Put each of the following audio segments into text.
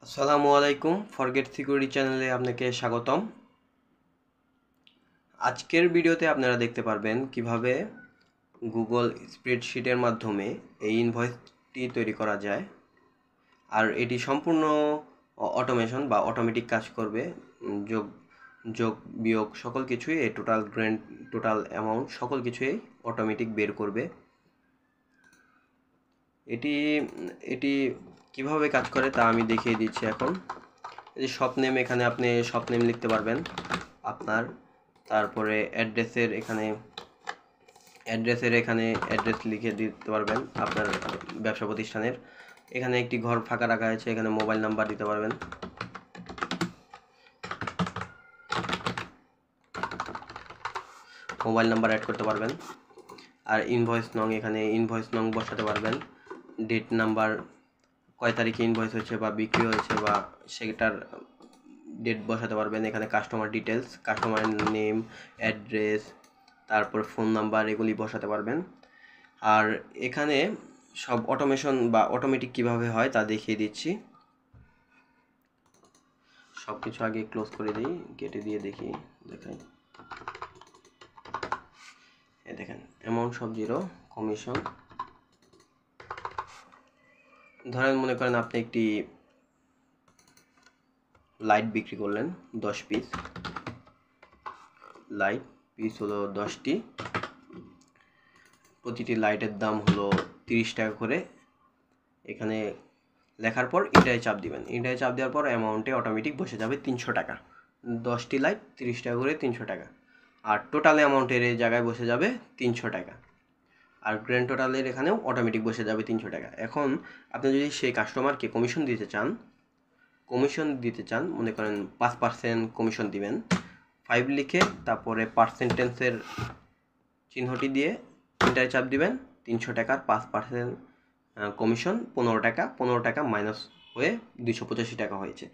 আসসালামু আলাইকুম forget security চ্যানেলে আপনাকে স্বাগতম। আজকের ভিডিওতে আপনারা দেখতে পারবেন কিভাবে গুগল স্প্রেডশিটের মাধ্যমে এই ইনভয়েসটি তৈরি করা যায়। আর এটি সম্পূর্ণ অটোমেশন বা অটোমেটিক কাজ করবে। যোগ যোগ বিয়োগ সকল কিছুই এই টোটাল অ্যামাউন্ট সকল কিছুই অটোমেটিক বের করবে। এটি এটি কিভাবে কাজ করে তা আমি দেখিয়ে দিচ্ছি এখন। এই শপ নেম, এখানে আপনি শপ নেম লিখতে পারবেন আপনার, তারপরে অ্যাড্রেস অ্যাড্রেস লিখে দিতে পারবেন আপনার ব্যবসা প্রতিষ্ঠানের। এখানে একটি ঘর ফাঁকা রাখা আছে, এখানে মোবাইল নাম্বার দিতে পারবেন। মোবাইল নাম্বার অ্যাড করতে পারবেন। আর ইনভয়েস নং, এখানে ইনভয়েস নং বসাতে পারবেন। ডেট নাম্বার, কয় তারিখে ইনভয়েস হয়েছে বা বিক্রি হয়েছে বা সেটার ডেট বসাতে পারবেন। এখানে customer details, customer name, address, তারপর ফোন নাম্বার, এগুলি বসাতে পারবেন। আর এখানে সব অটোমেশন বা অটোমেটিক কিভাবে হয় তা দেখিয়ে দিচ্ছি। সব কিছু আগে ক্লোজ করে দিই, কেটে দিয়ে দেখাই। দেখেন অ্যামাউন্ট সব জিরো, কমিশন। ধরেন মনে করেন আপনি একটি লাইট বিক্রি করলেন 10 পিস। লাইট পিস হলো 10টি, প্রতিটি লাইটের দাম হলো 30 টাকা করে। এখানে লেখার পর ইন্টারে চাপ দিবেন। ইন্টারে চাপ দেওয়ার পর অ্যামাউন্টে অটোমেটিক বসে যাবে 300 টাকা। 10টি লাইট 30 টাকা করে, 300 টাকা। আর টোটাল অ্যামাউন্টের এই জায়গায় বসে যাবে 300 টাকা। আর গ্র্যান্ড টোটালের এখানেও অটোমেটিক বসে যাবে 300 টাকা। এখন আপনি যদি সেই কাস্টমারকে কমিশন দিতে চান, মনে করেন 5% কমিশন দিবেন। 5 লিখে তারপরে পার্সেন্টেন্সের চিহ্নটি দিয়ে ইন্টারে চাপ দিবেন। 300 টাকার 5% কমিশন 15 টাকা মাইনাস হয়ে 285 টাকা হয়েছে।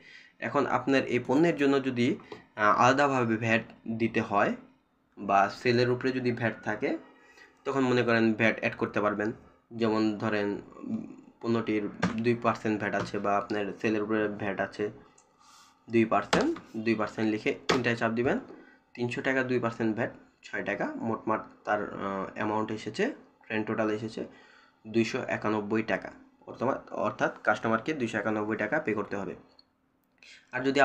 এখন আপনার এই পণ্যের জন্য যদি আলাদাভাবে ভ্যাট দিতে হয় বা সেলের উপরে যদি ভ্যাট থাকে, তখন মনে করেন ভ্যাট অ্যাড করতে পারবেন। যেমন ধরেন পণ্যটির 2% ভ্যাট আছে বা আপনার সেলের উপরে ভ্যাট আছে 2% লিখে তিনটায় চাপ দিবেন। 300 টাকা 2% ভ্যাট 6 টাকা, মোটমাট তার অ্যামাউন্ট এসেছে, গ্র্যান্ড টোটাল এসেছে 291 টাকা। অর্থাৎ কাস্টমারকে 291 টাকা পে করতে হবে। আর যদি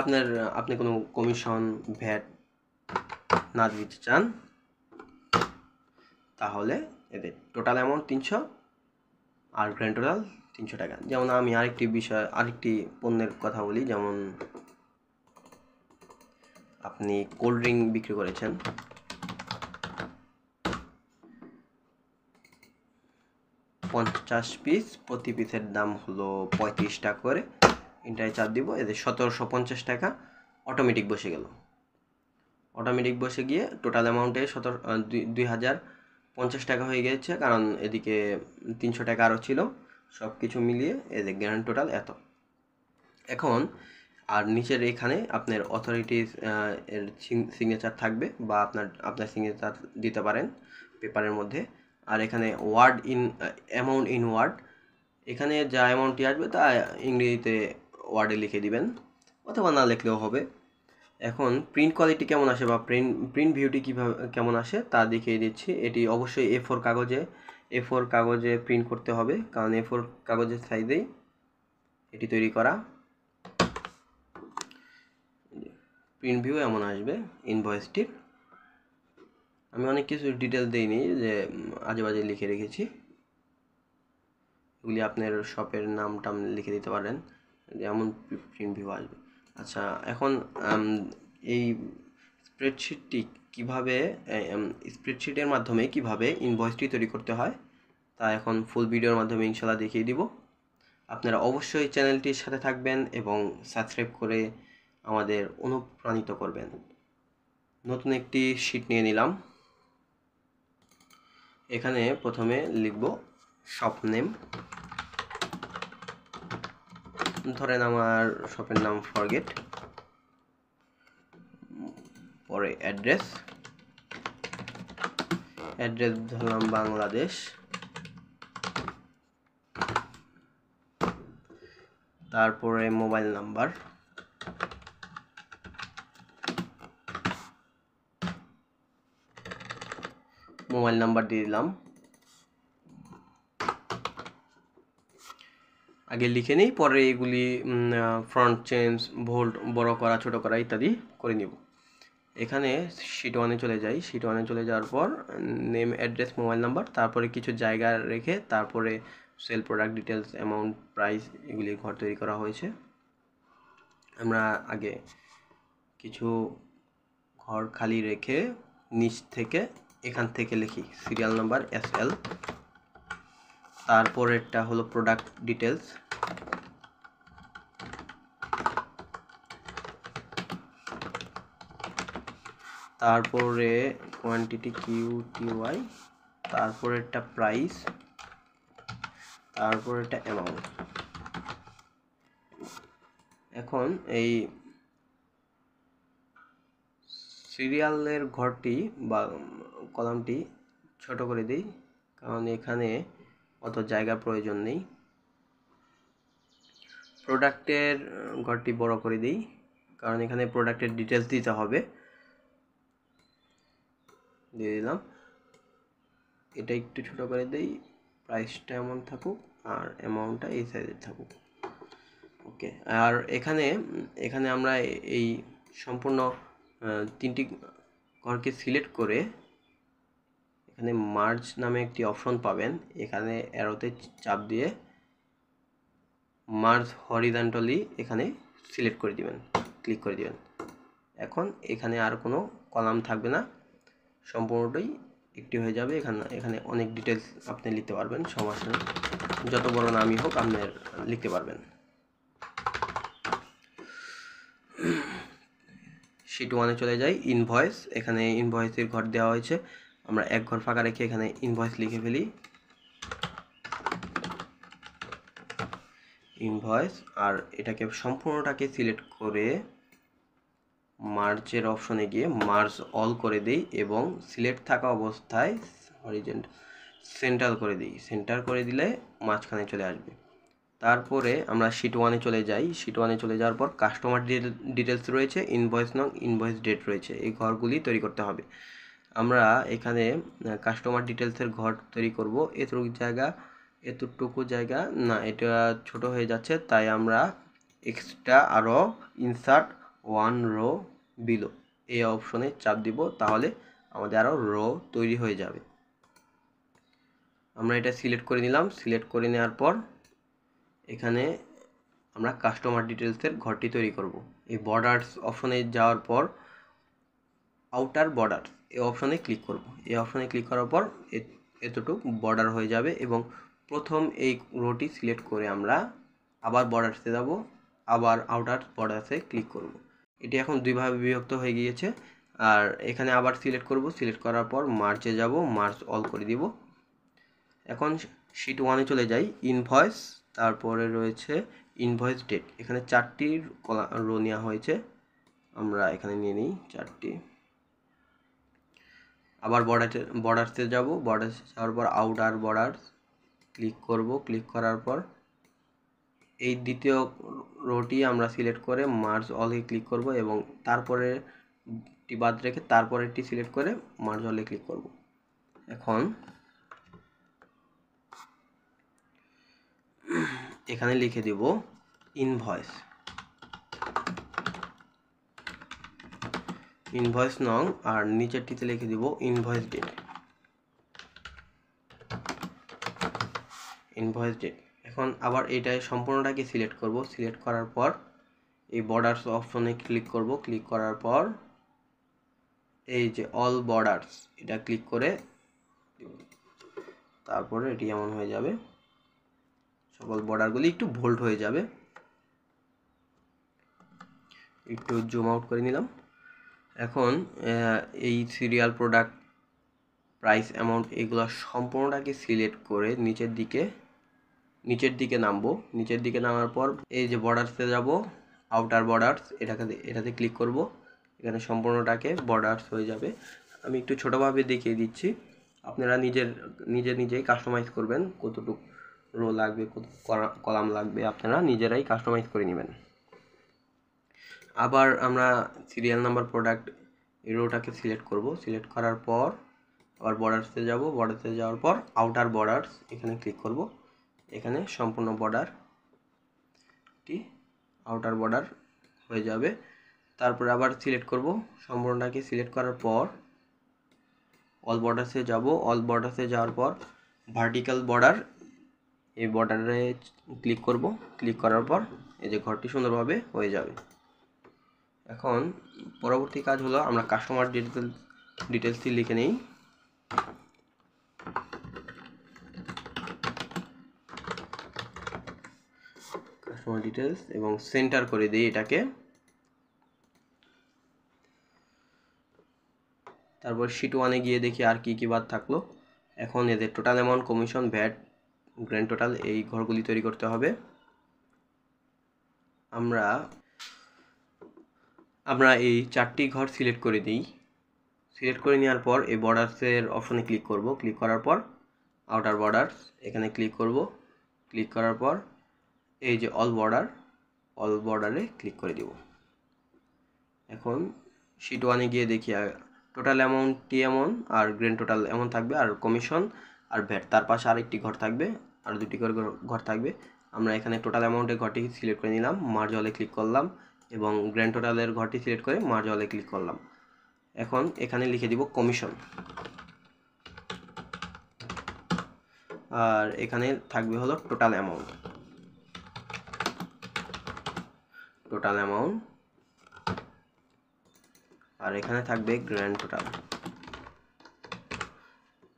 আপনি কোনো কমিশন ভ্যাট না দিতে চান, তাহলে এদের টোটাল অ্যামাউন্ট 300 আর গ্র্যান্ড টোটাল 300 টাকা। যেমন আমি আরেকটি পণ্যের কথা বলি। যেমন আপনি কোল্ড ড্রিঙ্ক বিক্রি করেছেন, 50 পিস, প্রতি পিসের দাম হলো 35 টাকা করে। ইন্টারে চাপ দিব, এদের 1750 টাকা অটোমেটিক বসে গেল। অটোমেটিক বসে গিয়ে টোটাল অ্যামাউন্টে 2050 টাকা হয়ে গেছে, কারণ এদিকে 300 টাকা আরও ছিল। সব কিছু মিলিয়ে এদের গ্র্যান্ড টোটাল এত। এখন আর নিচের এখানে আপনার অথরিটিস এর সিগনেচার থাকবে বা আপনার সিগনেচার দিতে পারেন পেপারের মধ্যে। আর এখানে অ্যামাউন্ট ইন ওয়ার্ড, এখানে যা অ্যামাউন্টটি আসবে তা ইংরেজিতে ওয়ার্ডে লিখে দিবেন, অথবা না লিখলেও হবে। এখন প্রিন্ট কোয়ালিটি কেমন আসে বা প্রিন্ট ভিউটি কেমন আসে তা দেখিয়ে দিচ্ছি। এটি অবশ্যই A4 কাগজে প্রিন্ট করতে হবে, কারণ A4 কাগজের সাইজেই এটি তৈরি করা। প্রিন্ট ভিউ এমন আসবে ইনভয়েসটির। আমি অনেক কিছু ডিটেলস দেইনি, যে আজে বাজে লিখে রেখেছি। এগুলি আপনার শপের নাম টাম লিখে দিতে পারেন, যেমন প্রিন্ট ভিউ আসবে। আচ্ছা, এখন এই স্প্রেডশিটের মাধ্যমে কিভাবে ইনভয়েসটি তৈরি করতে হয় তা এখন ফুল ভিডিওর মাধ্যমে ইনশাল্লাহ দেখিয়ে দিব। আপনারা অবশ্যই চ্যানেলটির সাথে থাকবেন এবং সাবস্ক্রাইব করে আমাদের অনুপ্রাণিত করবেন। নতুন একটি শিট নিয়ে নিলাম। এখানে প্রথমে লিখব শপ নেম। ধরেন আমার শপের নাম ফরগেট। পরে অ্যাড্রেস ধরলাম বাংলাদেশ। তারপরে মোবাইল নাম্বার, দিয়ে দিলাম। আগে লিখে নিই, পরে এগুলি ফ্রন্ট চেঞ্জ, ভোল্ট বড় করা ছোট করা ইত্যাদি করে নিব। এখানে শিট 1-এ চলে যাই। শিট 1-এ চলে যাওয়ার পর নেম, অ্যাড্রেস, মোবাইল নাম্বার, তারপরে কিছু জায়গা রেখে তারপরে cell, product details, amount, price এগুলি ঘর তৈরি করা হয়েছে। আমরা আগে কিছু ঘর খালি রেখে নিচ থেকে এখান থেকে লিখি সিরিয়াল নাম্বার SL, তারপরেরটা হলো প্রোডাক্ট ডিটেলস, তারপরে কোয়ান্টিটি QTY, তারপরেরটা প্রাইস, তারপরেরটা অ্যামাউন্ট। এখন এই সিরিয়ালের ঘরটি বা কলামটি ছোট করে দিই, কারণ এখানে অত জায়গার প্রয়োজন নেই। প্রোডাক্টের ঘরটি বড় করে দিই, কারণ এখানে প্রোডাক্টের ডিটেলস দিতে হবে। দিয়ে দিলাম। এটা একটু ছোট করে দিই, প্রাইসটা এমন থাকুক আর অ্যামাউন্টটা এই সাইজে থাকুক। ওকে। আর এখানে আমরা এই সম্পূর্ণ 3টি ঘরকে সিলেক্ট করে এখানে মার্জ নামে একটি অপশন পাবেন। এখানে অ্যারোতে চাপ দিয়ে মার্জ হরিজন্টালি এখানে সিলেক্ট করে দিবেন, ক্লিক করে দিবেন। এখন এখানে আর কোনো কলাম থাকবে না, সম্পূর্ণটাই একটি হয়ে যাবে। এখানে অনেক ডিটেলস আপনি লিখতে পারবেন, সমস্যা নেই, যত বড় নামই হোক আপনি লিখতে পারবেন। শিট 1-এ চলে যাই। ইনভয়েস, এখানে ইনভয়েসের ঘর দেওয়া হয়েছে। আমরা এক ঘর ফাঁকা রেখে এখানে ইনভয়েস লিখে ফেলি। ইনভয়েস, আর এটাকে সম্পূর্ণটাকে সিলেক্ট করে মার্জের অপশনে গিয়ে মার্জ অল করে দিই এবং সিলেক্ট থাকা অবস্থায় সেন্টার করে দিই। সেন্টার করে দিলে মাঝখানে চলে আসবে। তারপরে আমরা শিট 1-এ চলে যাই। শিট 1-এ চলে যাওয়ার পর কাস্টমার ডিটেলস রয়েছে, ইনভয়েস নং, ইনভয়েস ডেট রয়েছে। এই ঘরগুলি তৈরি করতে হবে। আমরা এখানে কাস্টমার ডিটেলসের ঘর তৈরি করব। এতটুকু জায়গা না, এটা ছোট হয়ে যাচ্ছে, তাই আমরা এক্সট্রা আরও ইনসার্ট 1 রো বিলো এই অপশনে চাপ দিব, তাহলে আমাদের আরও রো তৈরি হয়ে যাবে। আমরা এটা সিলেক্ট করে নিলাম। সিলেক্ট করে নেওয়ার পর এখানে আমরা কাস্টমার ডিটেলসের ঘরটি তৈরি করব। এই বর্ডার্স অপশনে যাওয়ার পর আউটার বর্ডার এই অপশনে ক্লিক করব। এই অপশনে ক্লিক করার পর এতটুকু বর্ডার হয়ে যাবে এবং প্রথম এই রোটি সিলেক্ট করে আমরা আবার বর্ডারসে যাব, আবার আউটার বর্ডারসে ক্লিক করব। এটি এখন দুইভাবে বিভক্ত হয়ে গিয়েছে। আর এখানে আবার সিলেক্ট করব। সিলেক্ট করার পর মার্চে যাব, মার্চ অল করে দিব। এখন শিট 1-এ চলে যাই। ইনভয়েস, তারপরে রয়েছে ইনভয়েস ডেট। এখানে 4টি রো নেওয়া হয়েছে, আমরা এখানে নিয়ে নিই 4টি। আবার বর্ডারসে যাব, বর্ডারসে যাওয়ার পর আউটার বর্ডার্স ক্লিক করব। ক্লিক করার পর এই দ্বিতীয় রোটি আমরা সিলেক্ট করে মার্জ অলে ক্লিক করব এবং তারপরে বাদ রেখে তারপরেরটি সিলেক্ট করে মার্জ অলে ক্লিক করব। এখন এখানে লিখে দিব ইনভয়েস, ইনভয়েস নং, আর নিচেরটিতে লিখে দিব ইনভয়েস ডেট, ইনভয়েস ডেট। এখন আবার এটাই সম্পূর্ণটাকে সিলেক্ট করব। সিলেক্ট করার পর এই বর্ডার্স অপশনে ক্লিক করব। ক্লিক করার পর এই যে অল বর্ডার্স এটা ক্লিক করে তারপরে এটি এমন হয়ে যাবে, সকল বর্ডারগুলি একটু বোল্ড হয়ে যাবে। একটু জুম আউট করে নিলাম। এখন এই সিরিয়াল, প্রোডাক্ট, প্রাইস, অ্যামাউন্ট এগুলো সম্পূর্ণটাকে সিলেক্ট করে নিচের দিকে নামবো। নিচের দিকে নামার পর এই যে বর্ডারসে যাব, আউটার বর্ডার্স এটাতে ক্লিক করব। এখানে সম্পূর্ণটাকে বর্ডার্স হয়ে যাবে। আমি একটু ছোটোভাবে দেখিয়ে দিচ্ছি, আপনারা নিজেই কাস্টমাইজ করবেন কতটুকু রো লাগবে, কলাম লাগবে, আপনারা নিজেরাই কাস্টমাইজ করে নেবেন। আবার আমরা সিরিয়াল নাম্বার প্রোডাক্ট এই রোটাকে সিলেক্ট করব। সিলেক্ট করার পর আবার বর্ডার্সে যাব। বর্ডার্সে যাওয়ার পর আউটার বর্ডার্স এখানে ক্লিক করব। এখানে সম্পূর্ণ বর্ডারটি আউটার বর্ডার হয়ে যাবে। তারপরে আবার সিলেক্ট করব। সম্পূর্ণটাকে সিলেক্ট করার পর অল বর্ডার্সে যাব। অল বর্ডার্সে যাওয়ার পর ভার্টিক্যাল বর্ডার, এই বর্ডারে ক্লিক করব। ক্লিক করার পর এই যে ঘরটি সুন্দরভাবে হয়ে যাবে। এখন পরবর্তী কাজ হলো আমরা কাস্টমার ডিটেলসটি লিখে নেই। কাস্টমার ডিটেলস এবং সেন্টার করে দিই এটাকে। তারপর শিট 1-এ গিয়ে দেখি আর কি কি বাদ থাকলো। এখন এদের total amount, commission, VAT, grand total এই ঘরগুলি তৈরি করতে হবে। আমরা এই 4টি ঘর সিলেক্ট করে দিই। সিলেক্ট করে নেওয়ার পর এই বর্ডার্সের অপশনে ক্লিক করব। ক্লিক করার পর আউটার বর্ডার্স এখানে ক্লিক করব। ক্লিক করার পর এই যে অল বর্ডারে ক্লিক করে দিব। এখন শিট 1-এ গিয়ে দেখি টোটাল অ্যামাউন্টটি এমন, আর গ্র্যান্ড টোটাল এমন থাকবে, আর কমিশন আর ভ্যাট তার পাশে আরেকটি ঘর থাকবে, আর 2টি করে ঘর থাকবে। আমরা এখানে টোটাল অ্যামাউন্টের ঘরটি সিলেক্ট করে নিলাম, মার্জ অলে ক্লিক করলাম এবং গ্র্যান্ড টোটালের ঘরটি সিলেক্ট করে মার্জ অলে ক্লিক করলাম। এখন এখানে লিখে দিব কমিশন, আর এখানে থাকবে হলো টোটাল অ্যামাউন্ট। আর এখানে থাকবে গ্র্যান্ড টোটাল,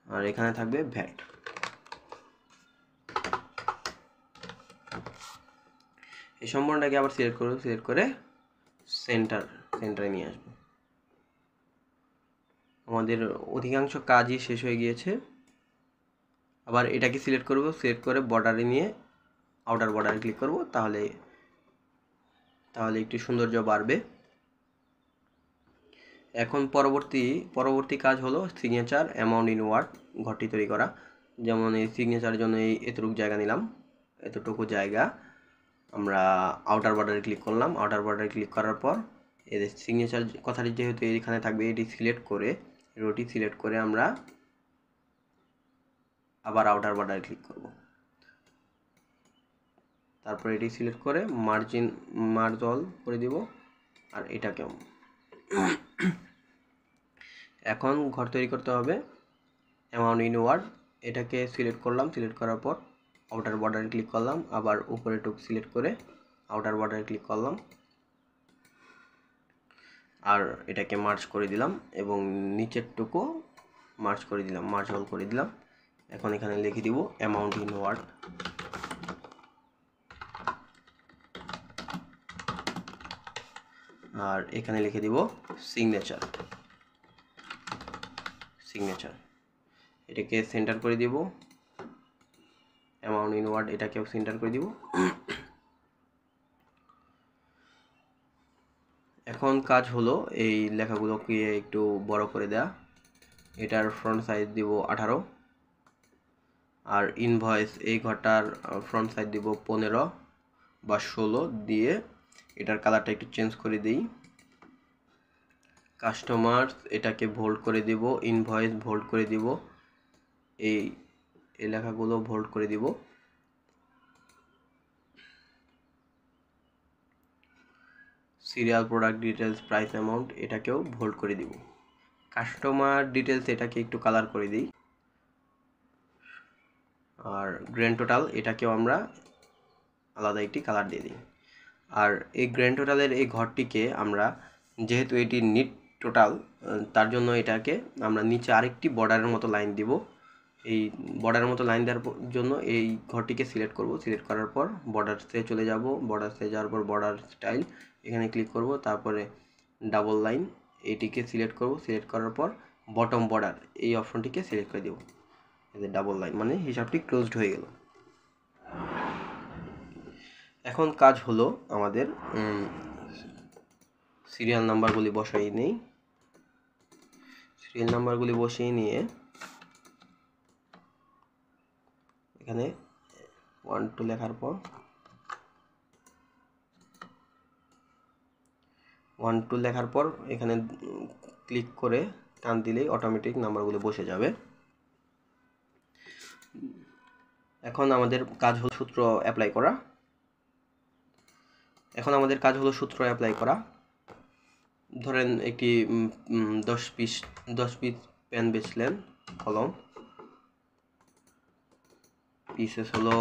আর এখানে থাকবে ভ্যাট। এই সম্পূর্ণটাকে আবার সিলেক্ট করব। সিলেক্ট করে সেন্টারে নিয়ে আসবো। আমাদের অধিকাংশ কাজই শেষ হয়ে গিয়েছে। আবার এটাকে সিলেক্ট করব। সিলেক্ট করে বর্ডারে নিয়ে আউটার বর্ডারে ক্লিক করব। তাহলে একটু সৌন্দর্য বাড়বে। এখন পরবর্তী কাজ হলো সিগনেচার অ্যামাউন্ট ইন ওয়ার্ড ঘরটি তৈরি করা। যেমন এই সিগনেচারের জন্য এতটুকু জায়গা নিলাম, এতটুকু জায়গা আমরা আউটার বর্ডারে ক্লিক করলাম। আউটার বর্ডারে ক্লিক করার পর এদের সিগনেচার কথাটি যেহেতু এখানে থাকবে, এটি সিলেক্ট করে রোটি সিলেক্ট করে আমরা আবার আউটার বর্ডারে ক্লিক করব। তারপর এটি সিলেক্ট করে মার্জ অল করে দিব, আর এটাকেও। এখন ঘর তৈরি করতে হবে অ্যামাউন্ট ইন ওয়ার্ড, এটাকে সিলেক্ট করলাম। সিলেক্ট করার পর আউটার বর্ডারে ক্লিক করলাম, আবার উপরে টুক সিলেক্ট করে আউটার বর্ডারে ক্লিক করলাম, আর এটাকে মার্জ করে দিলাম এবং নিচের টুকু মার্জ করে দিলাম, মার্জ অল করে দিলাম। এখন এখানে লিখে দিব অ্যামাউন্ট ইন ওয়ার্ড, আর এখানে লিখে দিব সিগনেচার। এটাকে সেন্টার করে দিব, অ্যামাউন্ট ইন ওয়ার্ড এটাকেও সেন্টার করে দিব। এখন কাজ হলো এই লেখাগুলোকে একটু বড় করে দেয়া। এটার ফ্রন্ট সাইজ দিব 18, আর ইনভয়েস এই ঘরটার ফ্রন্ট সাইজ দিব 15 বা 16 দিয়ে এটার কালারটা একটু চেঞ্জ করে দিই। কাস্টমার এটাকে ভোল্ড করে দিব, ইনভয়েস ভোল্ড করে দিব, এই লেখাগুলো ভোল্ড করে দিব। Serial product details price amount এটাকেও ভোল্ড করে দিব। কাস্টমার ডিটেলস এটাকে একটু কালার করে দিই, আর গ্র্যান্ড টোটাল এটাকেও আমরা আলাদা একটি কালার দিয়ে দিই। আর এই গ্র্যান্ড টোটালের এই ঘরটিকে আমরা, যেহেতু এটি নিট টোটাল, তার জন্য এটাকে আমরা নিচে আরেকটি বর্ডারের মতো লাইন দিব। এই বর্ডারের মতো লাইন দেওয়ার জন্য এই ঘরটিকে সিলেক্ট করব। সিলেক্ট করার পর বর্ডারসে চলে যাব। বর্ডারসে যাওয়ার পর বর্ডার স্টাইল এখানে ক্লিক করব। তারপরে ডাবল লাইন এটিকে সিলেক্ট করব। সিলেক্ট করার পর বটম বর্ডার এই অপশনটিকে সিলেক্ট করে দেব। এই ডাবল লাইন মানে হিসাবটি ক্লোজড হয়ে গেল। এখন কাজ হলো আমাদের সিরিয়াল নাম্বারগুলি বসাই নেই। সিরিয়াল নাম্বারগুলি বসিয়ে নিয়ে এখানে 12 লেখার পর 12 লেখার পর এখানে ক্লিক করে টান দিলেই অটোমেটিক নাম্বারগুলো বসে যাবে। এখন আমাদের কাজ হলো সূত্র অ্যাপ্লাই করা। ধরেন একটি 10 পিস পেন বেচলেন, কলম পিসেস হলো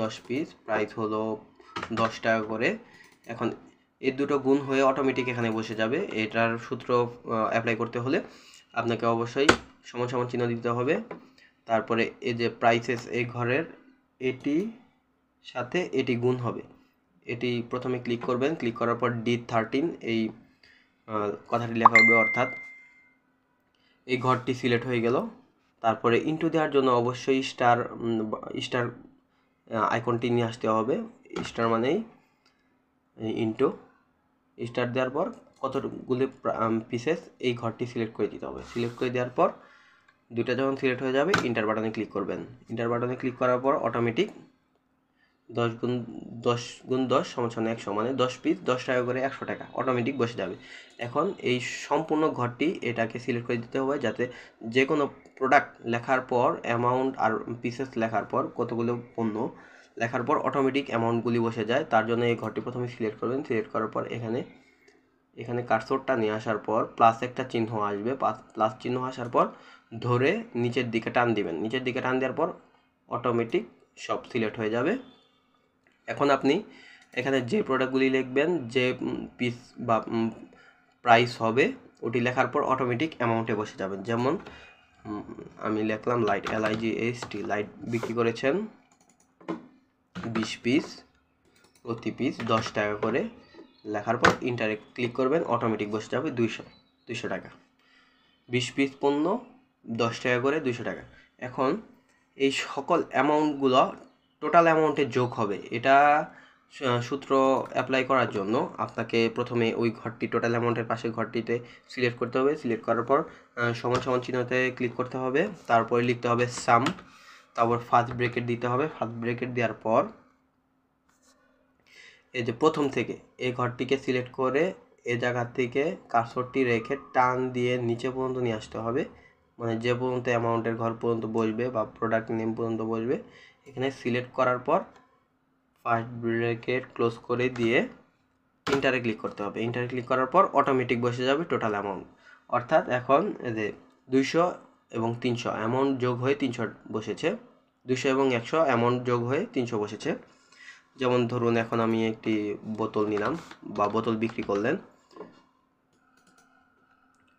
10 পিস, প্রাইস হলো 10 টাকা করে। এখন এই দুটো গুণ হয়ে অটোমেটিক এখানে বসে যাবে। এটার সূত্র অ্যাপ্লাই করতে হলে আপনাকে অবশ্যই সমান সমান চিহ্ন দিতে হবে। তারপরে এই যে প্রাইসেস এই ঘরের এটি সাথে এটি গুণ হবে, এটি প্রথমে ক্লিক করবেন। ক্লিক করার পর D13 এই কথাটি লেখা হবে, অর্থাৎ এই ঘরটি সিলেক্ট হয়ে গেল। তারপরে ইনটু দেওয়ার জন্য অবশ্যই স্টার আইকনটি নিয়ে আসতে হবে। স্টার মানেই ইনটু, স্টার দেওয়ার পর কতগুলি পিসেস এই ঘরটি সিলেক্ট করে দিতে হবে। সিলেক্ট করে দেওয়ার পর দুটো যখন সিলেক্ট হয়ে যাবে ইন্টার বাটনে ক্লিক করবেন। ইন্টার বাটনে ক্লিক করার পর অটোমেটিক 10 গুণ 10 = 100, মানে 10 পিস 10 টাকা করে 100 টাকা অটোমেটিক বসে যাবে। এখন এই সম্পূর্ণ ঘরটি এটাকে সিলেক্ট করে দিতে হবে, যাতে যে কোনো প্রোডাক্ট লেখার পর অ্যামাউন্ট আর পিসেস লেখার পর কতগুলো পণ্য লেখার পর অটোমেটিক অ্যামাউন্টগুলি বসে যায়। তার জন্য এই ঘরটি প্রথমে সিলেক্ট করবেন। সিলেক্ট করার পর এখানে কার্সরটা নিয়ে আসার পর প্লাস একটা চিহ্ন আসবে। প্লাস চিহ্ন আসার পর ধরে নিচের দিকে টান দিবেন। নিচের দিকে টান দেওয়ার পর অটোমেটিক সব সিলেক্ট হয়ে যাবে। এখন আপনি এখানে যে প্রোডাক্টগুলি লিখবেন, যে পিস বা প্রাইস হবে ওটি লেখার পর অটোমেটিক অ্যামাউন্টে বসে যাবেন। যেমন আমি লিখলাম লাইট, LIGHT, লাইট বিক্রি করেছেন 20 পিস, প্রতি পিস 10 টাকা করে। লেখার পর ইন্টারে ক্লিক করবেন, অটোমেটিক বসে যাবে 200 টাকা। 20 পিস পণ্য 10 টাকা করে 200 টাকা। এখন এই সকল অ্যামাউন্টগুলো টোটাল অ্যামাউন্টে যোগ হবে। এটা সূত্র অ্যাপ্লাই করার জন্য আপনাকে প্রথমে ওই ঘরটি টোটাল অ্যামাউন্টের পাশে ঘরটিতে সিলেক্ট করতে হবে। সিলেক্ট করার পর সমান সমান চিহ্নতে ক্লিক করতে হবে। তারপরে লিখতে হবে সাম, তারপর ফার্স্ট ব্রেকেট দিতে হবে। ফার্স্ট ব্রেকেট দেওয়ার পর এই যে প্রথম থেকে এই ঘরটিকে সিলেক্ট করে এ জায়গা থেকে কার্সরটি রেখে টান দিয়ে নিচে পর্যন্ত নিয়ে আসতে হবে, মানে যে পর্যন্ত অ্যামাউন্টের ঘর পর্যন্ত বসবে বা প্রোডাক্ট নেম পর্যন্ত বসবে। এখানে সিলেক্ট করার পর ফার্স্ট ব্রেকেট ক্লোজ করে দিয়ে ইন্টারে ক্লিক করতে হবে। ইন্টারে ক্লিক করার পর অটোমেটিক বসে যাবে টোটাল অ্যামাউন্ট। অর্থাৎ এখন এই যে 200 এবং 300 অ্যামাউন্ট যোগ হয়ে 300 বসেছে, 200 এবং 100 অ্যামাউন্ট যোগ হয়ে 300 বসেছে। যেমন ধরুন এখন আমি একটি বোতল নিলাম বা বোতল বিক্রি করলেন,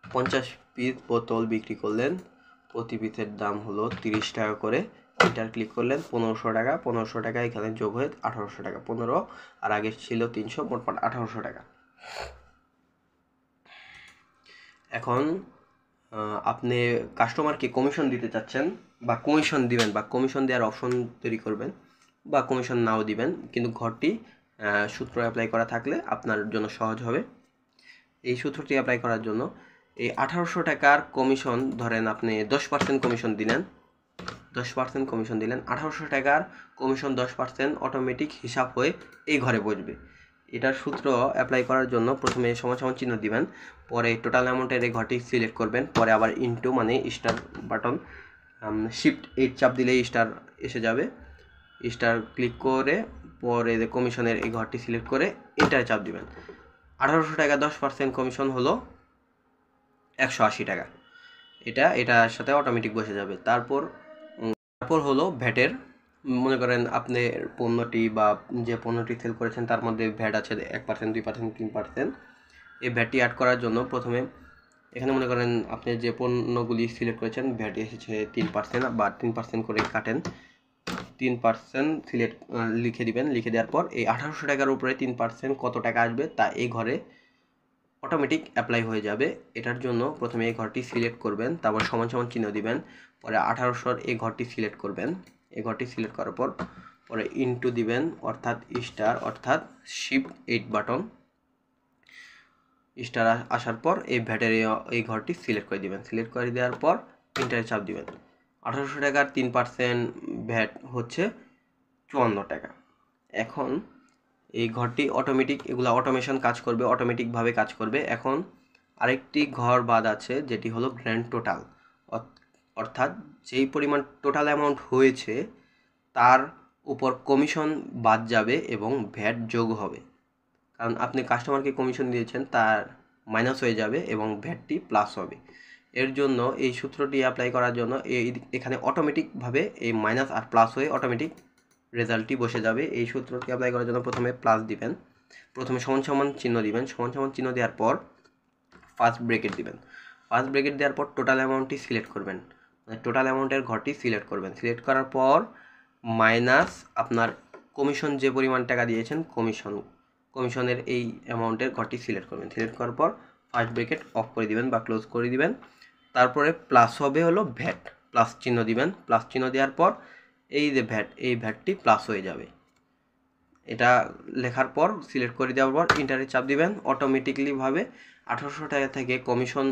50 পিস বোতল বিক্রি করলেন, প্রতি পিসের দাম হলো 30 টাকা করে। এন্টার ক্লিক করলেন, 1500 টাকা। 1500 টাকা এখানে যোগ হয়ে 1800 টাকা। 15 আর আগে ছিল 300, মোট 1800 টাকা। এখন আপনি কাস্টমারকে কমিশন দিতে চাচ্ছেন বা কমিশন দিবেন বা কমিশন দেওয়ার অপশন তৈরি করবেন বা কমিশন নাও দিবেন, কিন্তু ঘরটি সূত্র অ্যাপ্লাই করা থাকলে আপনার জন্য সহজ হবে। এই সূত্রটি অ্যাপ্লাই করার জন্য এই 1800 টাকার কমিশন, ধরেন আপনি 10% কমিশন দিলেন, 10% কমিশন দিলেন, 1800 টাকার কমিশন 10% অটোমেটিক হিসাব হয়ে এই ঘরে বসবে। এটার সূত্র অ্যাপ্লাই করার জন্য প্রথমে সমান সমান চিহ্ন দিবেন, পরে টোটাল অ্যামাউন্টের এই ঘরটি সিলেক্ট করবেন, পরে আবার ইনটু মানে স্টার বাটন, শিফট 8 চাপ দিলেই স্টার এসে যাবে। স্টার ক্লিক করে পরে কমিশনের এই ঘরটি সিলেক্ট করে এন্টার চাপ দিবেন। 1800 টাকা 10% কমিশন হলো 180 টাকা। এটার সাথে অটোমেটিক বসে যাবে। তারপর হলো ভ্যাটের, মনে করেন আপনি পণ্যটি বা যে পণ্যটি সেল করেছেন তার মধ্যে ভ্যাট আছে 1%, 2%, 3%। এই ভ্যাটটি অ্যাড করার জন্য প্রথমে এখানে মনে করেন আপনি যে পণ্যগুলি সিলেক্ট করেছেন ভ্যাট এসেছে 3% বা 3% করে কাটেন, 3% সিলেক্ট লিখে দিবেন। লিখে দেওয়ার পর এই 1800 টাকার উপরে 3% কত টাকা আসবে তা এই ঘরে অটোমেটিক অ্যাপ্লাই হয়ে যাবে। এটার জন্য প্রথমে এই ঘরটি সিলেক্ট করবেন, তারপর সমান সমান চিহ্ন দিবেন, পরে 1800 এই ঘরটি সিলেক্ট করবেন। এই ঘরটি সিলেক্ট করার পর পরে ইনটু দিবেন, অর্থাৎ স্টার অর্থাৎ শিফট 8 বাটন। স্টার আসার পর এই ভ্যাটের এই ঘরটি সিলেক্ট করে দিবেন। সিলেক্ট করে দেওয়ার পর ইন্টারে চাপ দিবেন। 1800 টাকার 3% ভ্যাট হচ্ছে 54 টাকা। এখন এই ঘরটি অটোমেটিক, এগুলো অটোমেশন কাজ করবে, অটোমেটিকভাবে কাজ করবে। এখন আরেকটি ঘর বাদ আছে, যেটি হলো গ্র্যান্ড টোটাল, অর্থাৎ যেই পরিমাণ টোটাল অ্যামাউন্ট হয়েছে তার উপর কমিশন বাদ যাবে এবং ভ্যাট যোগ হবে। কারণ আপনি কাস্টমারকে কমিশন দিয়েছেন, তার মাইনাস হয়ে যাবে এবং ভ্যাটটি প্লাস হবে। এর জন্য এই সূত্রটি অ্যাপ্লাই করার জন্য এখানে অটোমেটিকভাবে এই মাইনাস আর প্লাস হয়ে অটোমেটিক রেজাল্টটি বসে যাবে। এই সূত্রটি অ্যাপ্লাই করার জন্য প্রথমে প্লাস দিবেন, প্রথমে সমান সমান চিহ্ন দিবেন, সমান সমান চিহ্ন দেওয়ার পর ফার্স্ট ব্রেকেট দিবেন। ফার্স্ট ব্রেকেট দেওয়ার পর টোটাল অ্যামাউন্টটি সিলেক্ট করবেন, মানে টোটাল অ্যামাউন্টের ঘরটি সিলেক্ট করবেন। সিলেক্ট করার পর মাইনাস আপনার কমিশন যে পরিমাণ টাকা দিয়েছেন, কমিশনের এই অ্যামাউন্টের ঘরটি সিলেক্ট করবেন। সিলেক্ট করার পর ফার্স্ট ব্রেকেট অফ করে দিবেন বা ক্লোজ করে দিবেন। তারপরে প্লাস হবে হলো ভ্যাট, প্লাস চিহ্ন দিবেন। প্লাস চিহ্ন দেওয়ার পর এই যে ভ্যাট, এই ভ্যাটটি প্লাস হয়ে যাবে। এটা লেখার পর সিলেক্ট করে দেওয়ার পর ইন্টারে চাপ দিবেন। অটোমেটিকলিভাবে 1800 টাকা থেকে কমিশন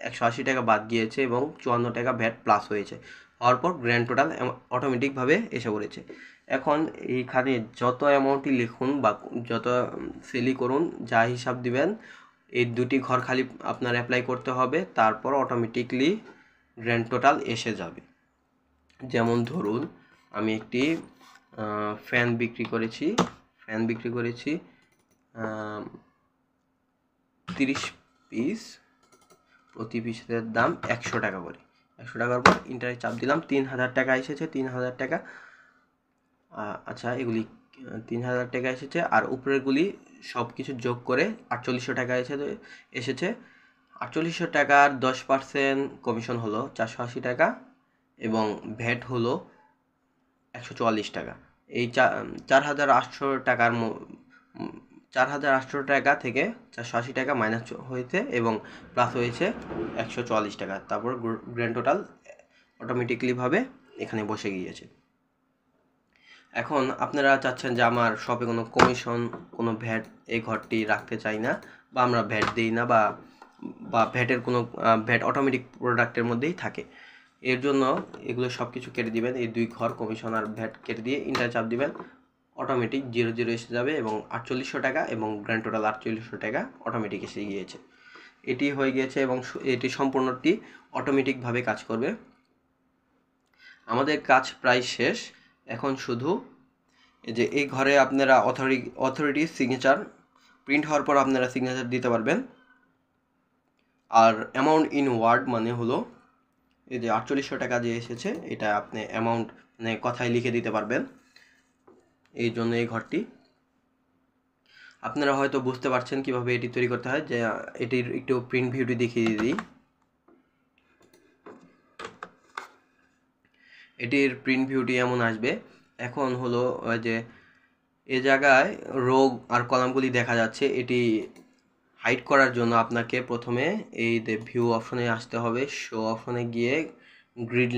180 টাকা বাদ গিয়েছে এবং 54 টাকা ভ্যাট প্লাস হয়েছে। হওয়ার পর গ্র্যান্ড টোটাল অটোমেটিকভাবে এসে পড়েছে। এখন এইখানে যত অ্যামাউন্টই লিখুন বা যত সেলই করুন, যা হিসাব দিবেন, এই দুটি ঘর খালি আপনার অ্যাপ্লাই করতে হবে, তারপর অটোমেটিকলি গ্র্যান্ড টোটাল এসে যাবে। যেমন ধরুন আমি একটি ফ্যান বিক্রি করেছি 30 পিস, প্রতি পিসের দাম 100 টাকা করে। 100 টাকার পর ইন্টারে চাপ দিলাম, 3000 টাকা এসেছে। 3000 টাকা, আচ্ছা এগুলি 3000 টাকা এসেছে, আর উপরেরগুলি সব কিছু যোগ করে 4800 টাকা এসেছে। 4800 টাকার 10% কমিশন হলো 480 টাকা এবং ভ্যাট হলো 144 টাকা। এই 4800 টাকার 4800 টাকা থেকে 480 টাকা মাইনাস হয়েছে এবং প্লাস হয়েছে 144 টাকা। তারপর গ্র্যান্ড টোটাল অটোমেটিকলিভাবে এখানে বসে গিয়েছে। এখন আপনারা চাচ্ছেন যে আমার শপে কোনো কমিশন, কোনো ভ্যাট এই ঘরটি রাখতে চাই না, বা আমরা ভ্যাট দিই না, বা ভ্যাটের কোনো ভ্যাট অটোমেটিক প্রোডাক্টের মধ্যেই থাকে। এর জন্য এগুলো সব কিছু কেটে দিবেন, এই দুই ঘর কমিশন আর ভ্যাট কেটে দিয়ে ইন্টার চাপ দিবেন। অটোমেটিক 00 এসে যাবে এবং 4800 টাকা এবং গ্র্যান্ড টোটাল 4800 টাকা অটোমেটিক এসে গিয়েছে। এটি হয়ে গিয়েছে এবং এটি সম্পূর্ণটি অটোমেটিকভাবে কাজ করবে। আমাদের কাজ প্রায় শেষ। এখন শুধু যে এই ঘরে আপনারা অথরিটি সিগনেচার প্রিন্ট হওয়ার পর আপনারা সিগনেচার দিতে পারবেন। আর অ্যামাউন্ট ইন ওয়ার্ড মানে হলো এই যে 4800 টাকা যে এসেছে, এটা আপনি অ্যামাউন্ট মানে কথায় লিখে দিতে পারবেন। এই জন্য এই ঘরটি আপনারা হয়তো বুঝতে পারছেন কিভাবে এটি তৈরি করতে হয়। যে এটির একটু প্রিন্ট ভিউটি দেখিয়ে দিই। এটির প্রিন্ট ভিউটি এমন আসবে। এখন হলো যে এ জায়গায় রোগ আর কলামগুলি দেখা যাচ্ছে, এটি হাইড করার জন্য আপনাকে প্রথমে এই ভিউ অপশনে আসতে হবে। শো অপশনে গিয়ে গ্রিড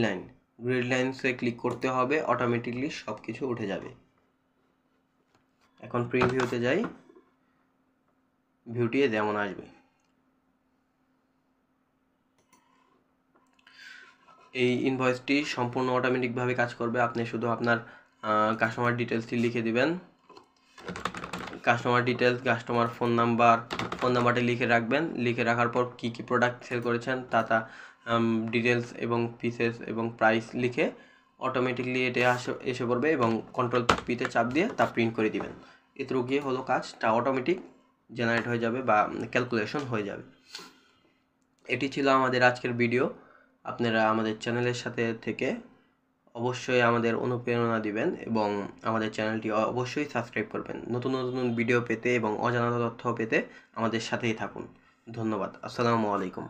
লাইনসে ক্লিক করতে হবে, অটোমেটিকলি সব কিছু উঠে যাবে। এখন প্রিন্ট ভিউতে যাই, ভিউটি যেমন আসবে। এই ইনভয়েসটি সম্পূর্ণ অটোমেটিকভাবে কাজ করবে। আপনি শুধু আপনার কাস্টমার ডিটেলসটি লিখে দিবেন, কাস্টমার ডিটেলস, কাস্টমার ফোন নাম্বারটি লিখে রাখবেন। লিখে রাখার পর কী কী প্রোডাক্ট সেল করেছেন তা ডিটেলস এবং পিসেস এবং প্রাইস লিখে অটোমেটিকলি এটা এসে পড়বে এবং কন্ট্রোল পিতে চাপ দিয়ে তা প্রিন্ট করে দিবেন। এতে গিয়ে হলো কাজটা অটোমেটিক জেনারেট হয়ে যাবে বা ক্যালকুলেশন হয়ে যাবে। এটি ছিল আমাদের আজকের ভিডিও। আপনারা আমাদের চ্যানেলের সাথে থেকে অবশ্যই আমাদের অনুপ্রেরণা দিবেন এবং আমাদের চ্যানেলটি অবশ্যই সাবস্ক্রাইব করবেন। নতুন নতুন ভিডিও পেতে এবং অজানা তথ্য পেতে আমাদের সাথেই থাকুন। ধন্যবাদ। আসসালামু আলাইকুম।